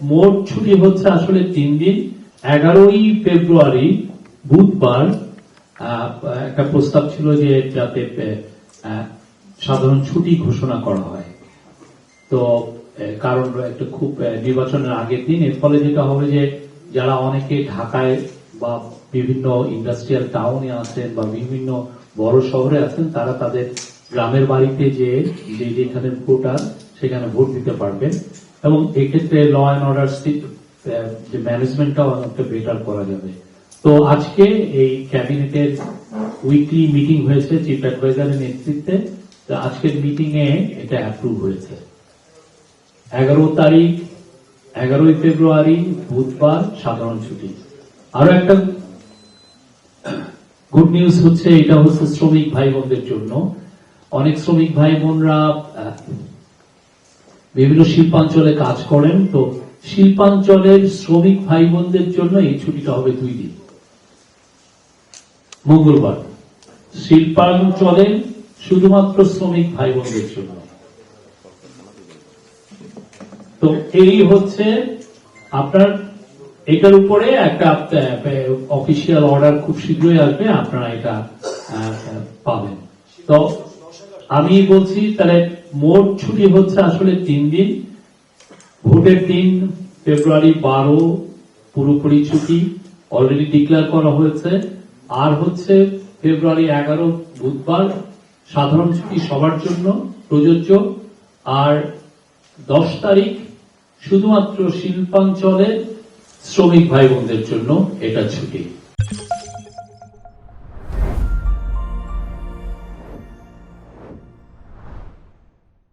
মোট ছুটি হচ্ছে আসলে 3 দিন। 11ই ফেব্রুয়ারি বুধবার একটা প্রস্তাব ছিল যে যাতে সাধারণ ছুটি ঘোষণা করা হয়। তো কারণ একটা খুব নির্বাচনের আগের দিন, এর ফলে যেটা হবে যে যারা অনেকে ঢাকায় বা বিভিন্ন ইন্ডাস্ট্রিয়াল টাউনে আছেন বা বিভিন্ন বড় শহরে আছেন, তারা তাদের গ্রামের বাড়িতে যেখানে ভোটার সেখানে ভোট দিতে পারবেন এবং এক্ষেত্রে ল অ্যান্ড অর্ডার যে ম্যানেজমেন্টটাও অনেকটা বেটার করা যাবে। তো আজকে এই ক্যাবিনেটের উইকলি মিটিং হয়েছে চিফ অ্যাডভাইজারের নেতৃত্বে। আজকের মিটিং এ এটা অ্যাপ্রুভ হয়েছে। 11ই ফেব্রুয়ারি বুধবার সাধারণ ছুটি। আরো একটা গুড নিউজ হচ্ছে, এটা হচ্ছে শ্রমিক ভাই বোনদের জন্য। অনেক শ্রমিক ভাই বোনরা বিভিন্ন শিল্পাঞ্চলে কাজ করেন, তো শিল্পাঞ্চলের শ্রমিক ভাই বোনদের জন্য এই ছুটিটা হবে 2 দিন। মঙ্গলবার শিল্পাঞ্চলের শুধুমাত্র শ্রমিক ভাই বোনদের জন্য। তো এই হচ্ছে আপনার, এটার উপরে একটা অফিসিয়াল অর্ডার খুব শীঘ্রই আসবে, আপনারা এটা পাবেন। তো আমি বলছি তাহলে মোট ছুটি হচ্ছে আসলে 3 দিন। ভোটের দিন ফেব্রুয়ারি 12 পুরোপুরি ছুটি অলরেডি ডিক্লেয়ার করা হয়েছে, আর হচ্ছে ফেব্রুয়ারি 11 বুধবার সাধারণ ছুটি সবার জন্য প্রযোজ্য, আর 10 তারিখ শুধুমাত্র শিল্পাঞ্চলে শ্রমিক ভাই বোনদের জন্য এটা ছুটি।